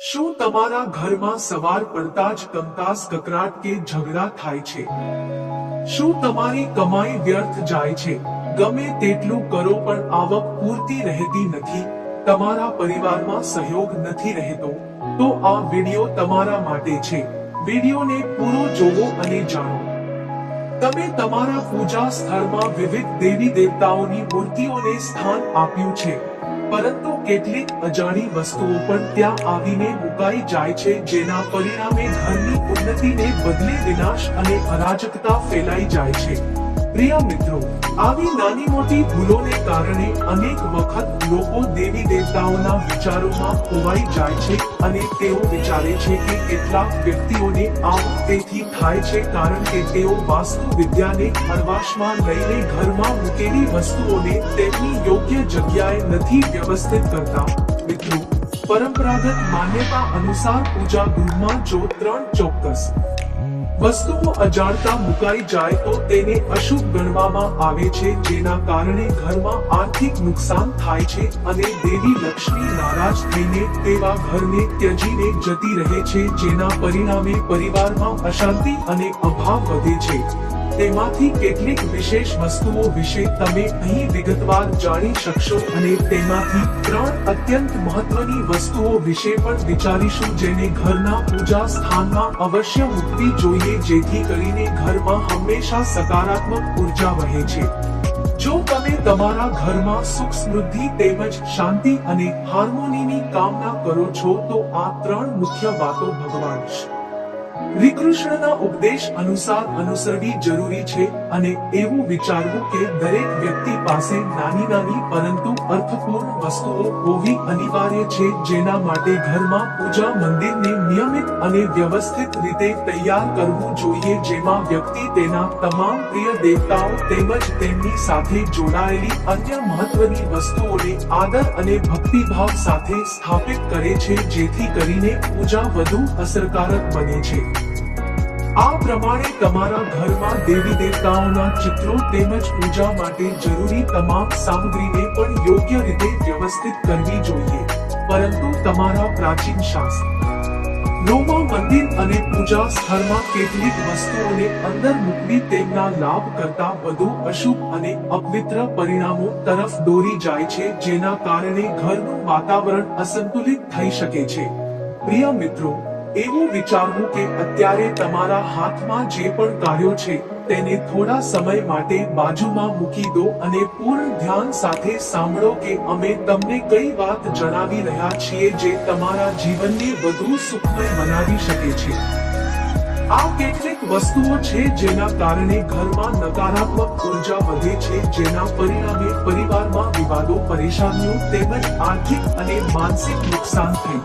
શું તમારા ઘરમાં સવાર પડતા જ કંકાસ કકરાટ કે ઝઘડા થાય છે? શું તમારી કમાઈ વ્યર્થ જાય છે? ગમે તેટલું કરો પણ આવક પૂરતી રહેતી નથી, તમારા પરિવારમાં સહયોગ નથી રહેતો, તો આ વિડિયો તમારા માટે છે. વિડિયોને પૂરો જોવો અને જાણો. તમે તમારા પૂજા સ્થળમાં વિવિધ દેવી દેવતાઓની મૂર્તિઓને સ્થાન આપ્યું છે, પરંતુ કેટલીક અજાણી વસ્તુઓ પણ ત્યાં આવીને મુકાઈ જાય છે, જેના પરિણામે ઘરની ઉન્નતિને બદલે વિનાશ અને અરાજકતા ફેલાઈ જાય છે. પ્રિય મિત્રો, આવી નાની મોટી ભૂલોને કારણે અનેક વખત લોકો દેવી દેવતાઓના વિચારોમાં ખોવાઈ જાય છે અને તેઓ વિચારે છે કે કેટલાક વ્યક્તિઓને આવું તેથી થાય છે કારણ કે તેઓ વાસ્તુ વિદ્યાને હળવાશમાં લઈને ઘરમાં મૂકેલી વસ્તુઓને તેમની યોગ્ય જગ્યાએ નથી વ્યવસ્થિત કરતા. મિત્રો, પરંપરાગત માન્યતા અનુસાર પૂજા ગૃહમાં જો 3 ચોક્કસ વસ્તુઓ અજાણતા મુકાઈ જાય તો તેને અશુભ ગણવામાં આવે છે, જેના કારણે ઘરમાં આર્થિક નુકસાન થાય છે અને દેવી લક્ષ્મી નારાજ થઈને તેવા ઘરને ત્યજીને જતી રહે છે, જેના પરિણામે પરિવારમાં અશાંતિ અને અભાવ વધે છે. તેમાંથી કેટલીક વિશેષ વસ્તુઓ વિશે તમે અહીં વિગતવાર જાણી શકશો અને તેમાંથી 3 અત્યંત મહત્વની વસ્તુઓ વિશે પણ વિચારીશું, જેને ઘરના પૂજા સ્થાનમાં અવશ્ય મૂકવી જોઈએ, જેથી કરીને ઘરમાં હંમેશા સકારાત્મક ઉર્જા વહે છે. જો તમે તમારા ઘરમાં સુખ સમૃદ્ધિ તેમજ શાંતિ અને હાર્મોનીની કામના કરો છો તો આ 3 મુખ્ય વાતો ભગવાન શ્રી કૃષ્ણના ઉપદેશ અનુસાર અનુસરવી જરૂરી છે અને એવું વિચારવું કે દરેક વ્યક્તિ પાસે નાની નાની પરંતુ અર્થપૂર્ણ વસ્તુઓ હોવી અનિવાર્ય છે, જેના માટે ઘરમાં પૂજા મંદિરને નિયમિત અને વ્યવસ્થિત રીતે તૈયાર કરવું જોઈએ, જેમાં વ્યક્તિ તેના તમામ પ્રિય દેવતાઓ તેમજ તેમની સાથે જોડાયેલી અન્ય મહત્વની વસ્તુઓને આદર અને ભક્તિભાવ સાથે સ્થાપિત કરે છે, જેથી કરીને પૂજા વધુ અસરકારક બને છે. આ પ્રમાણે તમારા ઘરમાં દેવી દેવતાઓના ચિત્રો તેમજ પૂજા માટે જરૂરી તમામ સામગ્રીને પણ યોગ્ય રીતે વ્યવસ્થિત કરવી જોઈએ. પરંતુ તમારા પ્રાચીન શાસ્ત્રોમાં મંદિર અને પૂજા સ્થળમાં કેટલીક વસ્તુઓને અંદર મૂકવી તેમના લાભ કરતા વધુ અશુભ અને અપવિત્ર પરિણામો તરફ દોરી જાય છે, જેના કારણે ઘરનું વાતાવરણ અસંતુલિત થઈ શકે છે. પ્રિય મિત્રો, એવું વિચારવું કે અત્યારે તમારા હાથમાં જે પણ કાર્યો છે તેને થોડા સમય માટે બાજુમાં મૂકી દો અને પૂર્ણ ધ્યાન સાથે સાંભળો કે અમે તમને કઈ વાત જણાવી રહ્યા છીએ જે તમારા જીવનને વધુ સુખમય બનાવી શકે છે. આ કેટલીક વસ્તુઓ છે જેના કારણે ઘરમાં નકારાત્મક ઉર્જા વધે છે, જેના પરિણામે પરિવારમાં વિવાદો, પરેશાનીઓ તેમજ આર્થિક અને માનસિક નુકસાન થઈ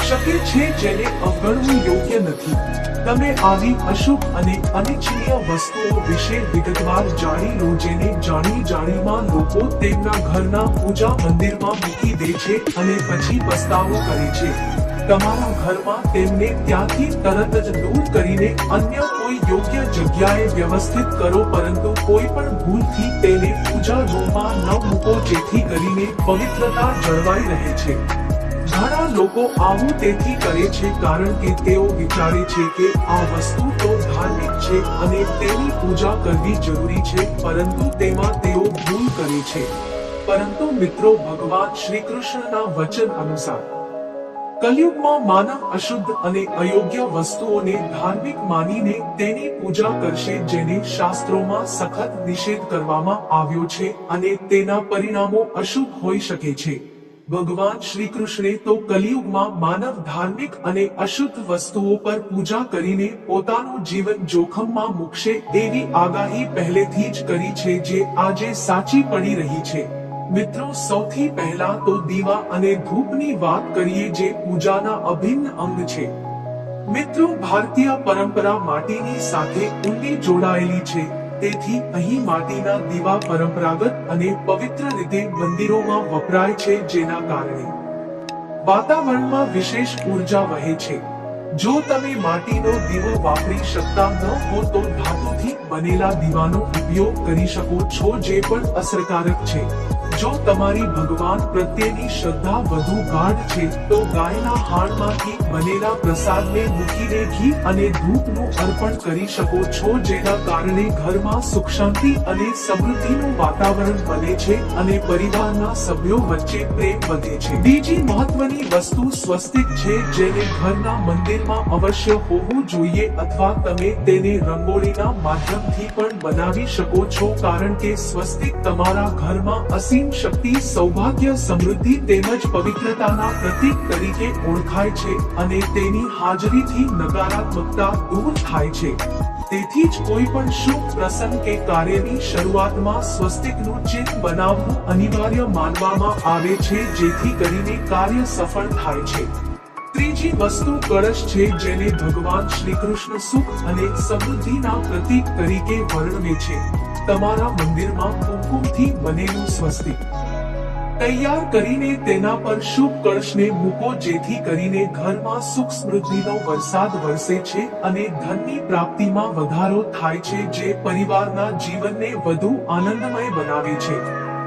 શકે છે, જેને અવગણવું યોગ્ય નથી. તમે આવી અશુભ અને અનિચ્છનીય વસ્તુઓ વિશે વિગતવાર જાણી લો, જેને જાણીમાં લોકો તેમના ઘરના પૂજા મંદિરમાં મૂકી દે છે અને પછી પસ્તાવો કરે છે. તમારા ઘરમાં તેમને ત્યાંથી તરત જ દૂર કરીને અન્ય કોઈ યોગ્ય જગ્યાએ વ્યવસ્થિત કરો, પરંતુ કોઈ પણ ભૂલથી તેને પૂજા રૂમમાં ન મૂકો, જેથી કરીને પવિત્રતા જળવાઈ રહે છે. ઘણા લોકો આવું તેથી કરે છે કારણ કે તેઓ વિચારે છે કે આ વસ્તુ તો ધાર્મિક છે અને તેની પૂજા કરવી જરૂરી છે, પરંતુ તેમાં તેઓ ભૂલ કરે છે. પરંતુ મિત્રો, ભગવાન શ્રી કૃષ્ણના વચન અનુસાર કલયુગમાં માનવ અશુદ્ધ અને અયોગ્ય વસ્તુઓને ધાર્મિક માનીને તેની પૂજા કરશે, જેને શાસ્ત્રોમાં સખત નિષેધ કરવામાં આવ્યો છે અને તેના પરિણામો અશુભ હોઈ શકે છે. ભગવાન શ્રી કૃષ્ણે તો કલિયુગમાં માનવ ધાર્મિક અને અશુદ્ધ વસ્તુઓ પર પૂજા કરીને પોતાનું જીવન જોખમમાં મૂકશે એવી આગાહી પહેલેથી જ કરી છે, જે આજે સાચી પડી રહી છે. મિત્રો, સૌથી પહેલા તો દીવા અને ધૂપની વાત કરીએ, જે પૂજાના અભિન્ન અંગ છે. મિત્રો, ભારતીય પરંપરા માટીની સાથે ઊંડી જોડાયેલી છે, તેથી અહીં માટીના દીવા પરંપરાગત અને પવિત્ર રીતે મંદિરોમાં વપરાય છે, જેના કારણે વાતાવરણમાં વિશેષ ઉર્જા વહે છે. જો તમે માટીનો દીવો વાપરી શકતા ન હો તો ધાતુથી બનેલા દીવાનો ઉપયોગ કરી શકો છો, જે પણ અસરકારક છે. જો તમારી ભગવાન પ્રત્યેની શ્રદ્ધા વધુ ગાઢ છે તો ગાયના હાડમાંથી બનેલા પ્રસાદને મૂકીને ઘી અને ધૂપનું અર્પણ કરી શકો છો, જેના કારણે ઘરમાં સુખ શાંતિ અને સમૃદ્ધિનું વાતાવરણ બને છે અને પરિવારના સભ્યો વચ્ચે પ્રેમ વધે છે. બીજી મહત્વની વસ્તુ સ્વસ્તિક છે, જેને ઘરના મંદિરમાં અવશ્ય હોવું જોઈએ અથવા તમે તેને રંગોળીના માધ્યમથી પણ બનાવી શકો છો, કારણ કે સ્વસ્તિક તમારા ઘરમાં અસીમ શક્તિ, સૌભાગ્ય, સમૃદ્ધિ તેમજ પવિત્રતાના પ્રતીક તરીકે ઓળખાય છે અને તેની હાજરીથી નકારાત્મકતા દૂર થાય છે. તેથી જ કોઈ પણ શુભ પ્રસંગ કે કાર્યની શરૂઆતમાં સ્વસ્તિકનું ચિહ્ન બનાવવું અનિવાર્ય માનવામાં આવે છે, જેથી કરીને કાર્ય સફળ થાય છે. ત્રીજી વસ્તુ કળશ છે, જેને ભગવાન શ્રી કૃષ્ણ સુખ અને સમૃદ્ધિના પ્રતીક તરીકે વર્ણવે છે. તમારા મંદિરમાં કુમકુમથી બનેલું સ્વસ્તિક તૈયાર કરીને તેના પર શુભ કળશને મૂકો, જેથી કરીને ઘરમાં સુખ સમૃદ્ધિનો વરસાદ વરસે છે અને ધનની પ્રાપ્તિમાં વધારો થાય છે, જે પરિવારના જીવનને વધુ આનંદમય બનાવે છે.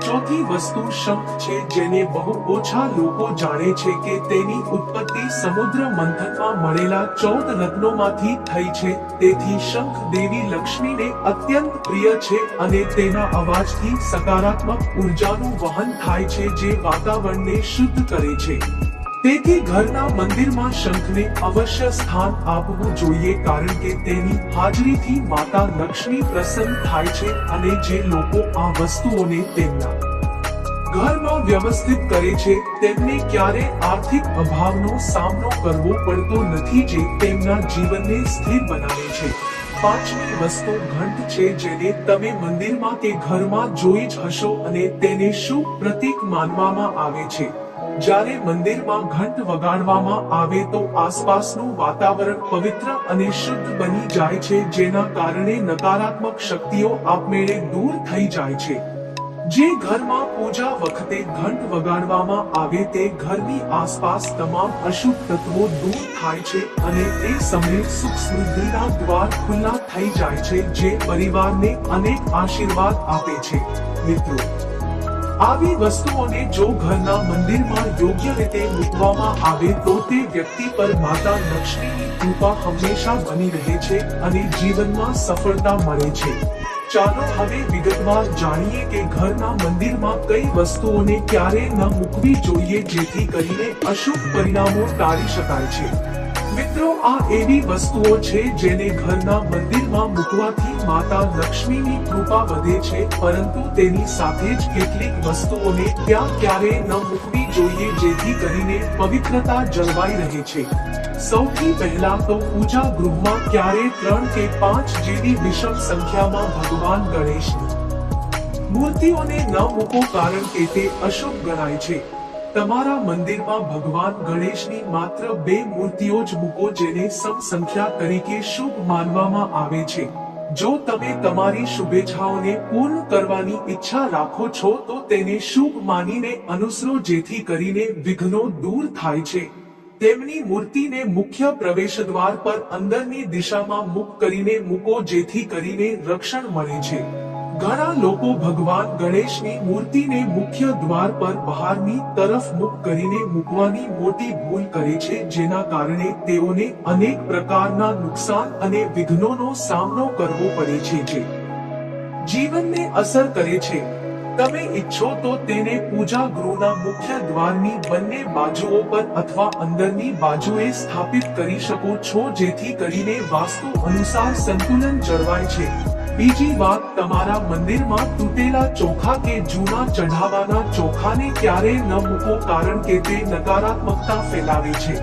ચોથી વસ્તુ શંખ છે, જેને બહુ ઓછા લોકો જાણે છે કે તેની ઉત્પત્તિ સમુદ્ર મંથનમાં મળેલા 14 રત્નોમાંથી થઈ છે. તેથી શંખ દેવી લક્ષ્મીને અત્યંત પ્રિય છે અને તેના અવાજથી સકારાત્મક ઉર્જાનું વહન થાય છે, જે વાતાવરણને શુદ્ધ કરે છે. તેથી ઘરના મંદિરમાં શંખને અવશ્ય સ્થાન આપવું જોઈએ, કારણ કે તેની હાજરીથી માતા લક્ષ્મી પ્રસન્ન થાય છે અને જે લોકો આ વસ્તુઓને તેમના ઘરમાં વ્યવસ્થિત કરે છે તેમને ક્યારે આર્થિક અભાવનો સામનો કરવો પડતો નથી, જે તેમના જીવનને સ્થિર બનાવે છે. પાંચમી વસ્તુ ઘંટ છે, જેને તમે મંદિરમાં કે ઘરમાં જોઈ જ હશો અને તેને શુભ પ્રતીક માનવામાં આવે છે. જ્યારે મંદિરમાં ઘંટ વગાડવામાં આવે તો આસપાસનું વાતાવરણ પવિત્ર અને શુદ્ધ બની જાય છે, જેના કારણે નકારાત્મક શક્તિઓ આપમેળે દૂર થઈ જાય છે. જે ઘરમાં પૂજા વખતે ઘંટ વગાડવામાં આવે તે ઘરની આસપાસ તમામ અશુભ તત્વો દૂર થાય છે અને તે સમયે સુખ સમૃદ્ધિના દ્વાર ખુલ્લા થઈ જાય છે, જે પરિવારને અનેક આશીર્વાદ આપે છે. મિત્રો, આવી વસ્તુઓને જો ઘરના મંદિરમાં યોગ્ય રીતે મૂકવામાં આવે તો તે વ્યક્તિ પર માતા લક્ષ્મીની કૃપા હંમેશા બની રહે છે અને જીવનમાં સફળતા મળે છે. ચાલો હવે વિગતવાર જાણીએ કે ઘરના મંદિરમાં કઈ વસ્તુઓને ક્યારે ન મૂકવી જોઈએ, જેથી કરીને અશુભ પરિણામો ટાળી શકાય છે. મિત્રો, આ એવી વસ્તુઓ છે જેને ઘરના મંદિરમાં મૂકવાથી માતા લક્ષ્મીની કૃપા વધે છે, પરંતુ તેની સાથે જ કેટલીક વસ્તુઓને ત્યાં ક્યારેય ન મૂકવી જોઈએ, જેથી કરીને પવિત્રતા જળવાઈ રહે છે. સૌથી પહેલા તો પૂજા ગૃહમાં ક્યારે 3 કે 5 જેવી વિષમ સંખ્યામાં ભગવાન ગણેશની મૂર્તિઓને ન મૂકો, કારણ કે તે અશુભ ગણાય છે. તમારા મંદિરમાં ભગવાન ગણેશની માત્ર 2 મૂર્તિઓ જ મૂકો, જેને સમ સંખ્યા તરીકે શુભ માનવામાં આવે છે. જો તમે તમારી શુભેચ્છાઓને પૂર્ણ કરવાની ઈચ્છા રાખો છો તો તેને શુભ માનીને અનુસરો, જેથી કરીને વિઘ્નો દૂર થાય છે. તેમની મૂર્તિને મુખ્ય પ્રવેશદ્વાર પર અંદરની દિશામાં મુખ કરીને મૂકો, જેથી કરીને રક્ષણ મળે છે. ઘણા લોકો ભગવાન ગણેશની મૂર્તિને મુખ્ય દ્વાર પર બહારની તરફ મુખ કરીને મૂકવાની મોટી ભૂલ કરે છે, જેના કારણે તેઓને અનેક પ્રકારના નુકસાન અને વિઘ્નોનો સામનો કરવો પડે છે, જે જીવનને અસર કરે છે. તમે ઈચ્છો તો તેને પૂજા ગૃહના મુખ્ય દ્વારની બંને બાજુઓ પર અથવા અંદરની બાજુએ સ્થાપિત કરી શકો છો, જેથી કરીને વાસ્તુ અનુસાર સંતુલન જળવાય છે. બીજી વાત, તમારા મંદિરમાં તૂટેલા ચોખા કે જૂના ચઢાવાના ચોખાને ક્યારેય ન મૂકો, કારણ કે તે નકારાત્મકતા ફેલાવે છે.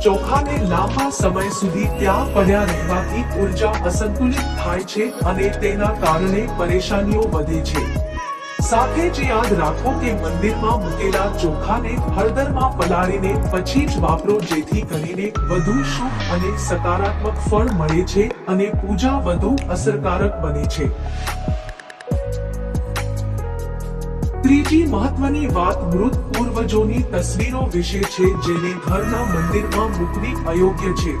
ચોખાને લાંબા સમય સુધી ત્યાં પડ્યા રહેવાથી ઉર્જા અસંતુલિત થાય છે અને તેના કારણે પરેશાનીઓ વધે છે. સાથે જ યાદ રાખો કે મંદિરમાં મૂકેલા ચોખાને હળદરમાં પલાળીને પછી જ વાપરો, જેથી કરીને વધુ શુભ અને સકારાત્મક ફળ મળે છે અને પૂજા વધુ અસરકારક બને છે. ત્રીજી મહત્વની વાત મૃત પૂર્વજોની તસવીરો વિશે છે, જેને ઘરના મંદિરમાં મૂકવી અયોગ્ય છે.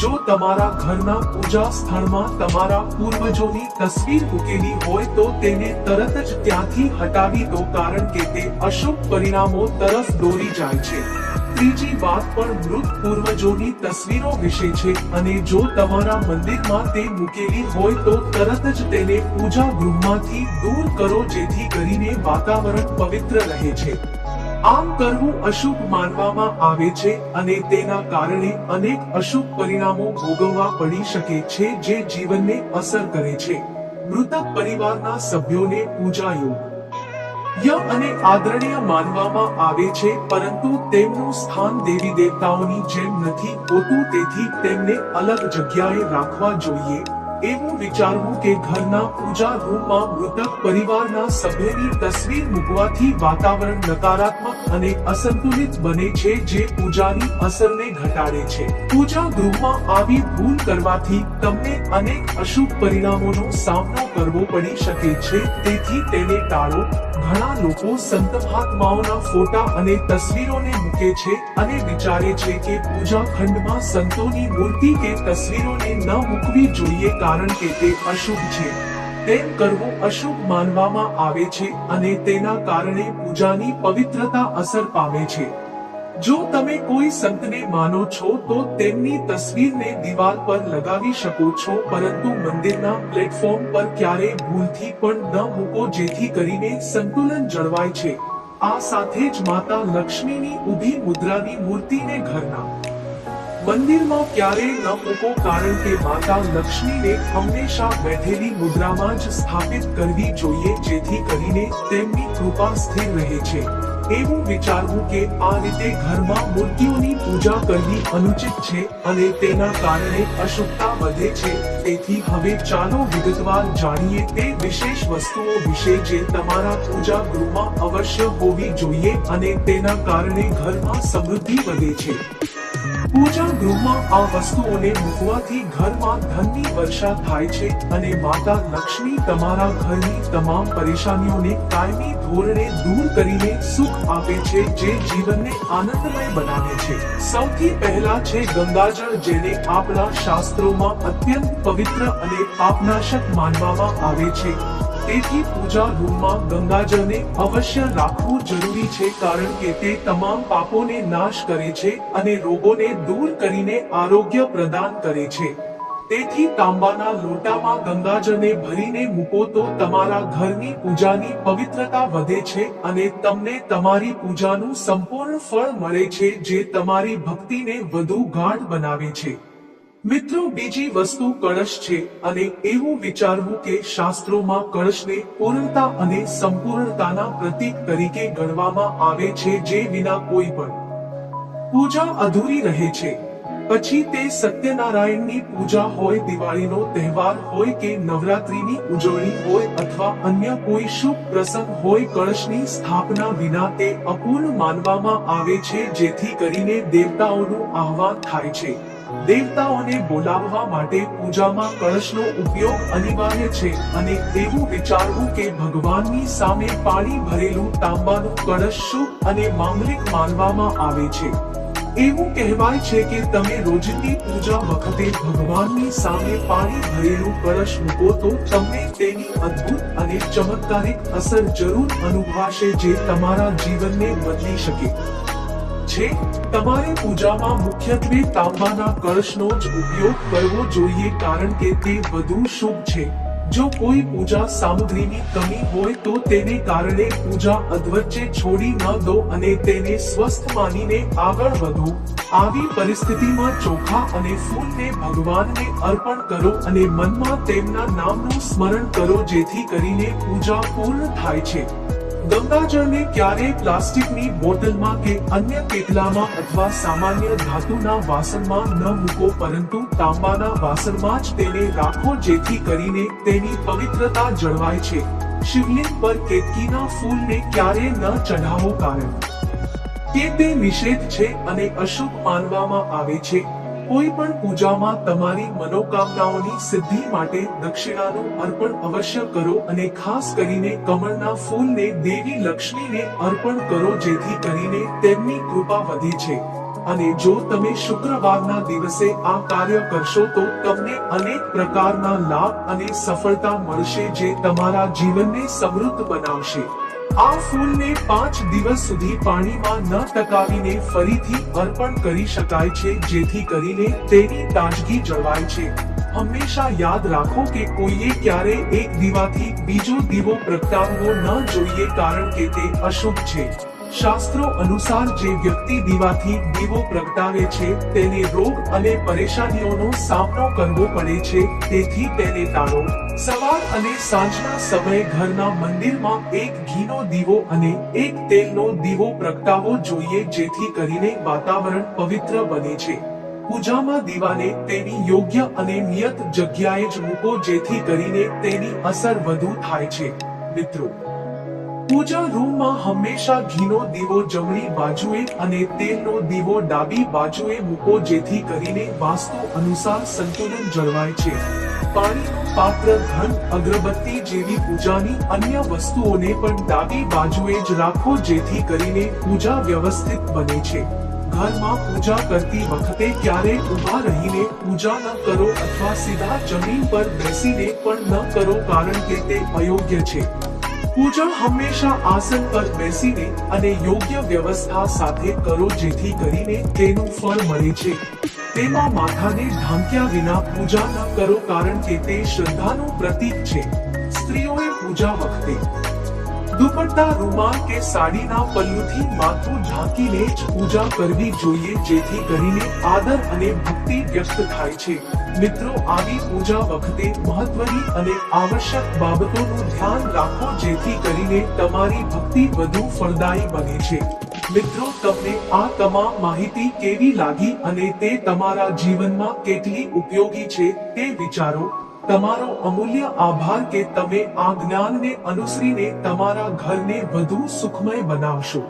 જો તમારા ઘરના પૂજા સ્થળમાં તમારા પૂર્વજોની તસવીર મૂકેલી હોય તો તેને તરત જ ત્યાંથી હટાવી દો, કારણ કે તે અશુભ પરિણામો તરફ દોરી જાય છે. ત્રીજી વાત પણ મૃત પૂર્વજોની તસવીરો વિશે છે, અને જો તમારા મંદિરમાં તે મૂકેલી હોય તો તરત જ તેને પૂજા ગૃહમાંથી દૂર કરો, જેથી કરીને વાતાવરણ પવિત્ર રહે છે. આમ કરવું અશુભ માનવામાં આવે છે અને તેના કારણે અનેક અશુભ પરિણામો ભોગવવા પડી શકે છે, જે જીવનને અસર કરે છે. મૃતક પરિવારના સભ્યોને પૂજા યોગ્ય અને આદરણીય માનવામાં આવે છે, પરંતુ તેમનું સ્થાન દેવી દેવતાઓની જેમ નથી હોતું, તેથી તેમને અલગ જગ્યાએ રાખવા જોઈએ. એવું વિચારવું કે ઘરના પૂજા રૂમમાં મૃતક પરિવારના સભ્યની તસવીર મૂકવાથી વાતાવરણ નકારાત્મક અને અસંતુલિત બને છે, જે પૂજાની અસરને ઘટાડે છે. પૂજા ગૃહમાં આવી ભૂલ કરવાથી તમને અનેક અશુભ પરિણામોનો સામનો કરવો પડી શકે છે, તેથી તેને ટાળો. ઘણા લોકો સંત મહાત્માઓના ફોટા અને તસવીરોને મૂકે છે અને વિચારે છે કે પૂજા ખંડમાં સંતોની મૂર્તિ કે તસવીરોને ન મૂકવી જોઈએ, કારણ કે તે અશુભ છે. તેમ કરવું અશુભ માનવામાં આવે છે અને તેના કારણે પૂજાની પવિત્રતા અસર પામે છે. જો તમે કોઈ સંતને માનો છો તો તેમની તસવીરને દિવાલ પર લગાવી શકો છો, પરંતુ મંદિરના પ્લેટફોર્મ પર ક્યારેય ભૂલથી પણ ન મૂકો, જેથી કરીને સંતુલન જળવાય છે. આ સાથે જ માતા લક્ષ્મીની ઊભી મુદ્રાની મૂર્તિને ઘરના મંદિરમાં ક્યારેય ન મૂકો, કારણ કે માતા લક્ષ્મીને હંમેશા બેઠેલી મુદ્રામાં જ સ્થાપિત કરવી જોઈએ, જેથી કરીને તેમની કૃપા સ્થિર રહે છે. એવું વિચારવું કે આ રીતે ઘરમાં મૂર્તિઓની પૂજા કરવી અનુચિત છે અને તેના કારણે અશુભતા વધે છે. તેથી હવે ચાલો વિગતવાર જાણીએ તે વિશેષ વસ્તુઓ વિશે જે તમારા પૂજા ગૃહમાં અવશ્ય હોવી જોઈએ અને તેના કારણે ઘરમાં સમૃદ્ધિ વધે છે. પૂજા ગૃહમાં આ વસ્તુઓને મૂકવાથી ઘરમાં ધનની વર્ષા થાય છે અને માતા લક્ષ્મી તમારા ઘરની તમામ પરેશાનીઓને કાયમી ધોરણે દૂર કરીને સુખ આપે છે, જે જીવનને આનંદમય બનાવે છે. સૌથી પહેલા છે ગંગાજળ, જેને આપણા શાસ્ત્રોમાં અત્યંત પવિત્ર અને પાપનાશક માનવામાં આવે છે. તેથી પૂજા રૂમમાં ગંગાજળને અવશ્ય રાખવું જરૂરી છે, કારણ કે તે તમામ પાપોને નાશ કરે છે અને રોગોને દૂર કરીને આરોગ્ય પ્રદાન કરે છે. તેથી તાંબાના લોટામાં ગંગાજળને ભરીને મૂકો તો તમારા ઘરની પૂજાની પવિત્રતા વધે છે અને તમને તમારી પૂજાનું સંપૂર્ણ ફળ મળે છે, જે તમારી ભક્તિને વધુ ગાઢ બનાવે છે. મિત્રો, બીજી વસ્તુ કળશ છે, અને એવું વિચારવું કે શાસ્ત્રોમાં કળશને પૂર્ણતા અને સંપૂર્ણતાના પ્રતીક તરીકે ગણવામાં આવે છે, જે વિના કોઈ પણ પૂજા અધૂરી રહે છે. પછી તે સત્યનારાયણની પૂજા હોય, દિવાળીનો તહેવાર હોય કે નવરાત્રીની ઉજવણી હોય અથવા અન્ય કોઈ શુભ પ્રસંગ હોય, કળશની સ્થાપના વિના તે અપૂર્ણ માનવામાં આવે છે, જેથી કરીને દેવતાઓનું આહવાન થાય છે. દેવતાઓને બોલાવવા માટે પૂજામાં કળશનો ઉપયોગ અનિવાર્ય છે, અને એવું વિચારવું કે ભગવાનની સામે પાણી ભરેલું તાંબાનું કળશ શુભ અને માંગલિક માનવામાં આવે છે. એવું કહેવાય છે કે તમે રોજની પૂજા વખતે ભગવાનની સામે પાણી ભરેલું કળશ મૂકો તો તમને તેની અદ્ભુત અને ચમત્કારિક અસર જરૂર અનુભવાશે, જે તમારા જીવનને બદલી શકે છે. તમારે પૂજામાં મુખ્યત્વે તાંબાના કળશનો જ ઉપયોગ કરવો જોઈએ, કારણ કે તે વધુ શુભ છે. જો કોઈ પૂજા સામગ્રીની કમી હોય તો તેને કારણે પૂજા અધવચ્ચે છોડી ન દો અને તેને સ્વસ્થ માનીને આગળ વધો. આવી પરિસ્થિતિમાં ચોખા અને ફૂલને ભગવાનને અર્પણ કરો અને મનમાં તેમના નામનું સ્મરણ કરો, જેથી કરીને પૂજા પૂર્ણ થાય છે. ગંગાજળને ક્યારેય પ્લાસ્ટિકની બોટલમાં કે અન્ય કેટલામાં અથવા સામાન્ય ધાતુના વાસણમાં ન મૂકો, પરંતુ તાંબાના વાસણમાં જ તેને રાખો, જેથી કરીને તેની પવિત્રતા જળવાય છે. શિવલિંગ પર કેતકીના ફૂલને ક્યારેય ન ચઢાવો, કારણ કે તે નિષેધ છે અને અશુભ માનવામાં આવે છે. કોઈ પણ પૂજામાં તમારી મનોકામનાઓની સિદ્ધિ માટે દક્ષિણાનું અર્પણ અવશ્ય કરો, અને ખાસ કરીને કમળના ફૂલને દેવી લક્ષ્મીને અર્પણ કરો, જેથી કરીને તેમની કૃપા વધે છે. અને જો તમે શુક્રવારના દિવસે આ કાર્ય કરશો તો તમને અનેક પ્રકારના લાભ અને સફળતા મળશે જે તમારા જીવનને સમૃદ્ધ બનાવશે આ ફૂલને 5 દિવસ સુધી પાણીમાં ન ટકાવીને ફરીથી અર્પણ કરી શકાય છે જેથી કરીને તેની તાજગી જળવાય છે હંમેશા યાદ રાખો કે કોઈએ ક્યારે એક દીવાથી બીજો દીવો પ્રગટાવવો ન જોઈએ કારણ કે તે અશુભ છે શાસ્ત્રો અનુસાર જે વ્યક્તિ દીવાથી દીવો પ્રગટાવે છે તેને રોગ અને પરેશાનીઓનો સામનો કરવો પડે છે તેથી તેને ટાળો સવાર અને સાંજના સમયે ઘરના મંદિરમાં એક ઘીનો દીવો અને એક તેલનો દીવો પ્રગટાવવો જોઈએ જેથી કરીને વાતાવરણ પવિત્ર બને છે પૂજામાં દીવાને તેની યોગ્ય અને નિયત જગ્યાએ જ મૂકો જેથી કરીને તેની અસર વધુ થાય છે મિત્રો પૂજા રૂમમાં હંમેશા ઘીનો દીવો જમણી બાજુએ અને તેલનો દીવો ડાબી બાજુએ મૂકો જેથી કરીને વાસ્તુ અનુસાર સંતુલન જળવાય છે પાણીનું પાત્ર ધન અગરબત્તી જેવી પૂજાની અન્ય વસ્તુઓને પણ ડાબી બાજુએ જ રાખો જેથી કરીને પૂજા વ્યવસ્થિત બને છે ઘરમાં પૂજા કરતી વખતે ક્યારે ઊભા રહીને પૂજા ન કરો અથવા સીધા જમીન પર બેસીને પણ ન કરો કારણ કે તે અયોગ્ય છે પૂજા હંમેશા આસન પર બેસીને અને યોગ્ય વ્યવસ્થા સાથે કરો જેથી કરીને તેનું ફળ મળે છે તેમાં માથાને ઢાંક્યા વિના પૂજા ન કરો કારણ કે તે શ્રદ્ધાનું પ્રતીક છે સ્ત્રીઓએ પૂજા વખતે દુપટ્ટા રૂમાલ કે સાડીના પલ્લુથી માથું ઢાંકીને જ પૂજા કરવી જોઈએ જેથી કરીને આદર અને ભક્તિ વ્યક્ત થાય છે મિત્રો આવી પૂજા વખતે મહત્વની અને આવશ્યક બાબતોનું ધ્યાન રાખો જેથી કરીને તમારી ભક્તિ વધુ ફળદાયી બને છે મિત્રો તમને આ તમામ માહિતી કેવી લાગી અને તે તમારા જીવનમાં કેટલી ઉપયોગી છે તે વિચારો તમારો અમૂલ્ય આભાર કે તમે આ જ્ઞાનને અનુસરીને તમારા ઘરને વધુ સુખમય બનાવશો